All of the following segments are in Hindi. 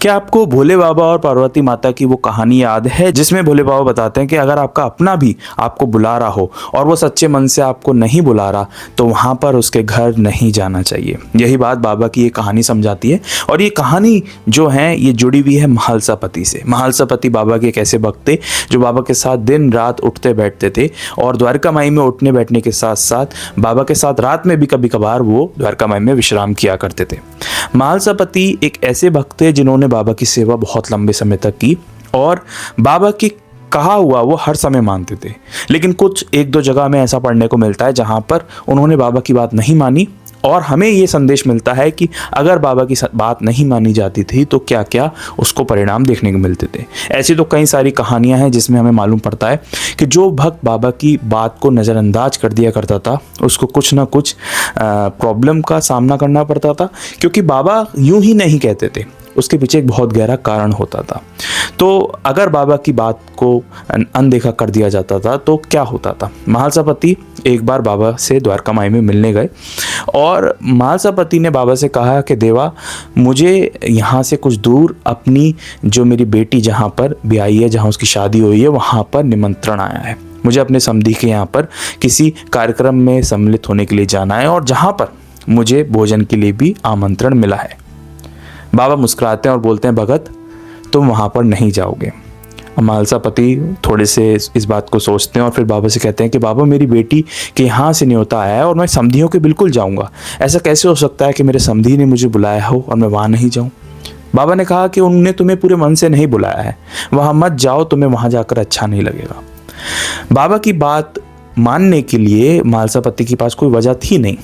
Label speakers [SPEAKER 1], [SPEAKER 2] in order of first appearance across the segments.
[SPEAKER 1] क्या आपको भोले बाबा और पार्वती माता की वो कहानी याद है जिसमें भोले बाबा बताते हैं कि अगर आपका अपना भी आपको बुला रहा हो और वो सच्चे मन से आपको नहीं बुला रहा तो वहाँ पर उसके घर नहीं जाना चाहिए। यही बात बाबा की ये कहानी समझाती है। और ये कहानी जो है ये जुड़ी हुई है महालसापति से। महालसापति बाबा के एक ऐसे भक्त थे जो बाबा के साथ दिन रात उठते बैठते थे और द्वारका माई में उठने बैठने के साथ साथ बाबा के साथ रात में भी कभी कभार वो द्वारका माई में विश्राम किया करते थे। महालसापति एक ऐसे भक्त थे जिन्होंने बाबा की सेवा बहुत लंबे समय तक की और बाबा की कहा हुआ वो हर समय मानते थे। लेकिन कुछ एक दो जगह में ऐसा पढ़ने को मिलता है जहाँ पर उन्होंने बाबा की बात नहीं मानी और हमें ये संदेश मिलता है कि अगर बाबा की बात नहीं मानी जाती थी तो क्या क्या उसको परिणाम देखने को मिलते थे। ऐसी तो कई सारी कहानियां हैं जिसमें हमें मालूम पड़ता है कि जो भक्त बाबा की बात को नज़रअंदाज कर दिया करता था उसको कुछ ना कुछ प्रॉब्लम का सामना करना पड़ता था, क्योंकि बाबा यूं ही नहीं कहते थे, उसके पीछे एक बहुत गहरा कारण होता था। तो अगर बाबा की बात को अनदेखा कर दिया जाता था तो क्या होता था। महालसापति एक बार बाबा से द्वारका माई में मिलने गए और महालसापति ने बाबा से कहा कि देवा, मुझे यहाँ से कुछ दूर अपनी जो मेरी बेटी जहाँ पर ब्याही है, जहाँ उसकी शादी हुई है, वहाँ पर निमंत्रण आया है। मुझे अपने समधी के यहाँ पर किसी कार्यक्रम में सम्मिलित होने के लिए जाना है और जहाँ पर मुझे भोजन के लिए भी आमंत्रण मिला है। बाबा मुस्कुराते हैं और बोलते हैं, भगत तुम वहाँ पर नहीं जाओगे। महालसापति थोड़े से इस बात को सोचते हैं और फिर बाबा से कहते हैं कि बाबा, मेरी बेटी के यहाँ से न्योता आया है और मैं समधियों के बिल्कुल जाऊँगा। ऐसा कैसे हो सकता है कि मेरे समधी ने मुझे बुलाया हो और मैं वहाँ नहीं जाऊँ। बाबा ने कहा कि उन्होंने तुम्हें पूरे मन से नहीं बुलाया है, वहाँ मत जाओ, तुम्हें वहाँ जाकर अच्छा नहीं लगेगा। बाबा की बात मानने के लिए महालसापति के पास कोई वजह थी नहीं,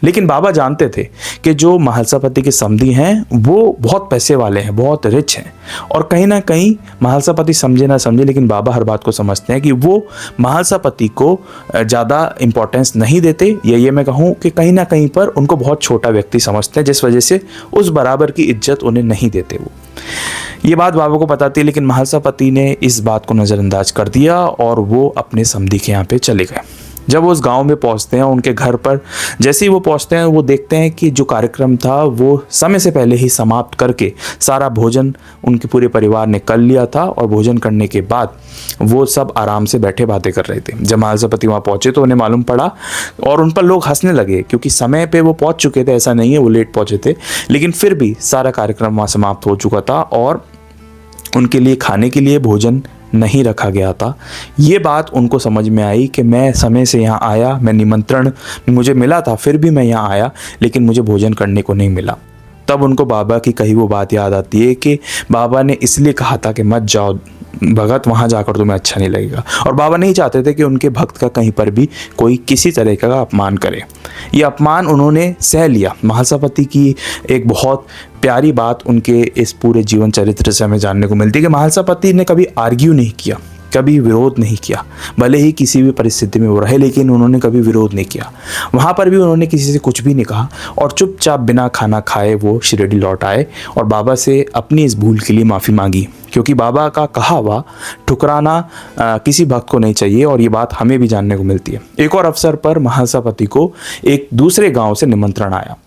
[SPEAKER 1] लेकिन बाबा जानते थे कि जो महालसापति के समधी हैं वो बहुत पैसे वाले हैं, बहुत रिच हैं। और कहीं ना कहीं महालसापति समझे ना समझे लेकिन बाबा हर बात को समझते हैं कि वो महालसापति को ज़्यादा इम्पोर्टेंस नहीं देते, या ये मैं कहूँ कि कहीं ना कहीं पर उनको बहुत छोटा व्यक्ति समझते हैं, जिस वजह से उस बराबर की इज्जत उन्हें नहीं देते। वो ये बात बाबा को पता थी, लेकिन महालसापति ने इस बात को नज़रअंदाज कर दिया और वो अपने समधी के यहाँ पे चले गए। जब वो उस गांव में पहुंचते हैं, उनके घर पर जैसे ही वो पहुंचते हैं वो देखते हैं कि जो कार्यक्रम था वो समय से पहले ही समाप्त करके सारा भोजन उनके पूरे परिवार ने कर लिया था और भोजन करने के बाद वो सब आराम से बैठे बातें कर रहे थे। जब महालसापति वहाँ पहुंचे तो उन्हें मालूम पड़ा और उन पर लोग हंसने लगे, क्योंकि समय पे वो पहुंच चुके थे, ऐसा नहीं है वो लेट पहुंचे थे, लेकिन फिर भी सारा कार्यक्रम वहाँ समाप्त हो चुका था और उनके लिए खाने के लिए भोजन नहीं रखा गया था। ये बात उनको समझ में आई कि मैं समय से यहाँ आया, मैं निमंत्रण मुझे मिला था, फिर भी मैं यहाँ आया लेकिन मुझे भोजन करने को नहीं मिला। तब उनको बाबा की कही वो बात याद आती है कि बाबा ने इसलिए कहा था कि मत जाओ भगत, वहाँ जाकर तुम्हें अच्छा नहीं लगेगा। और बाबा नहीं चाहते थे कि उनके भक्त का कहीं पर भी कोई किसी तरह का अपमान करे। ये अपमान उन्होंने सह लिया। महालसापति की एक बहुत प्यारी बात उनके इस पूरे जीवन चरित्र से हमें जानने को मिलती है कि महालसापति ने कभी आर्ग्यू नहीं किया, कभी विरोध नहीं किया। भले ही किसी भी परिस्थिति में वो रहे, लेकिन उन्होंने कभी विरोध नहीं किया। वहाँ पर भी उन्होंने किसी से कुछ भी नहीं कहा और चुपचाप बिना खाना खाए वो शिरडी लौट आए और बाबा से अपनी इस भूल के लिए माफ़ी मांगी, क्योंकि बाबा का कहा हुआ ठुकराना किसी भक्त को नहीं चाहिए। और ये बात हमें भी जानने को मिलती है। एक और अवसर पर महालसापति को एक दूसरे गाँव से निमंत्रण आया।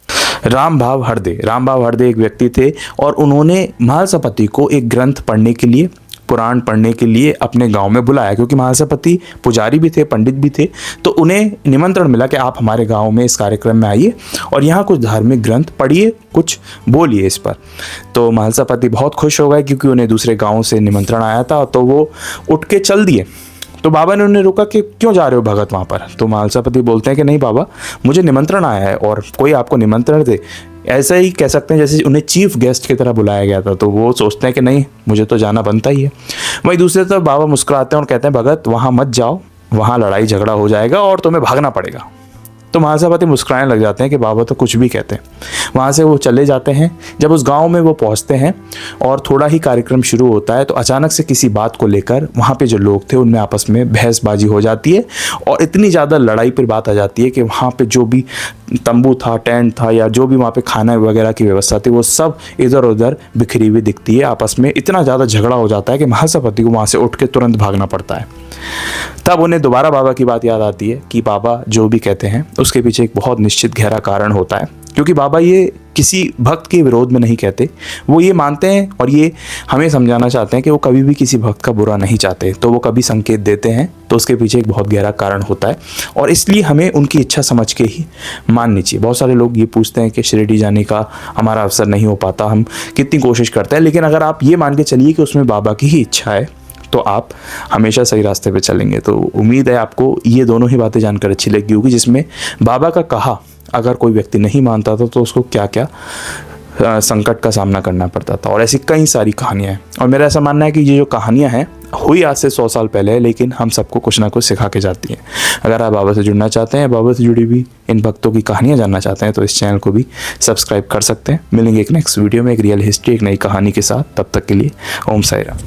[SPEAKER 1] रामभाव हरदे एक व्यक्ति थे और उन्होंने महालसापति को एक ग्रंथ पढ़ने के लिए, पुराण पढ़ने के लिए अपने गांव में बुलाया, क्योंकि महालसापति पुजारी भी थे, पंडित भी थे। तो उन्हें निमंत्रण मिला कि आप हमारे गांव में इस कार्यक्रम में आइए और यहाँ कुछ धार्मिक ग्रंथ पढ़िए, कुछ बोलिए इस पर। तो महालसापति बहुत खुश हो गए क्योंकि उन्हें दूसरे गाँव से निमंत्रण आया था, तो वो उठ के चल दिए। तो बाबा ने उन्हें रोका कि क्यों जा रहे हो भगत वहाँ पर। तो महालसापति बोलते हैं कि नहीं बाबा, मुझे निमंत्रण आया है और कोई आपको निमंत्रण दे, ऐसा ही कह सकते हैं जैसे उन्हें चीफ गेस्ट की तरह बुलाया गया था। तो वो सोचते हैं कि नहीं, मुझे तो जाना बनता ही है। वहीं दूसरी तरफ बाबा मुस्कुराते हैं और कहते हैं, भगत वहाँ मत जाओ, वहाँ लड़ाई झगड़ा हो जाएगा और तुम्हें भागना पड़ेगा। तो महालसापति मुस्कुराने लग जाते हैं कि बाबा तो कुछ भी कहते हैं। वहाँ से वो चले जाते हैं। जब उस गांव में वो पहुँचते हैं और थोड़ा ही कार्यक्रम शुरू होता है तो अचानक से किसी बात को लेकर वहाँ पे जो लोग थे उनमें आपस में बहसबाजी हो जाती है और इतनी ज़्यादा लड़ाई पर बात आ जाती है कि वहाँ पे जो भी तंबू था, टेंट था या जो भी वहाँ पे खाना वगैरह की व्यवस्था थी वो सब इधर उधर बिखरी हुई दिखती है। आपस में इतना ज़्यादा झगड़ा हो जाता है कि महालसापति को वहाँ से उठ के तुरंत भागना पड़ता है। तब उन्हें दोबारा बाबा की बात याद आती है कि बाबा जो भी कहते हैं उसके पीछे एक बहुत निश्चित गहरा कारण होता है, क्योंकि बाबा ये किसी भक्त के विरोध में नहीं कहते। वो ये मानते हैं और ये हमें समझाना चाहते हैं कि वो कभी भी किसी भक्त का बुरा नहीं चाहते। तो वो कभी संकेत देते हैं तो उसके पीछे एक बहुत गहरा कारण होता है, और इसलिए हमें उनकी इच्छा समझ के ही माननी चाहिए। बहुत सारे लोग ये पूछते हैं कि शिरडी जाने का हमारा अवसर नहीं हो पाता, हम कितनी कोशिश करते हैं, लेकिन अगर आप ये मान के चलिए कि उसमें बाबा की ही इच्छा है तो आप हमेशा सही रास्ते पे चलेंगे। तो उम्मीद है आपको ये दोनों ही बातें जानकर अच्छी लगी होगी, जिसमें बाबा का कहा अगर कोई व्यक्ति नहीं मानता था तो उसको क्या क्या संकट का सामना करना पड़ता था, और ऐसी कई सारी कहानियाँ हैं। और मेरा ऐसा मानना है कि ये जो कहानियाँ हैं हुई आज से 100 साल पहले है, लेकिन हम सबको कुछ ना कुछ सिखा के जाती हैं। अगर आप बाबा से जुड़ना चाहते हैं, बाबा से जुड़ी हुई इन भक्तों की कहानियाँ जानना चाहते हैं, तो इस चैनल को भी सब्सक्राइब कर सकते हैं। मिलेंगे एक नेक्स्ट वीडियो में एक रियल हिस्ट्री, एक नई कहानी के साथ। तब तक के लिए ओम साई राम।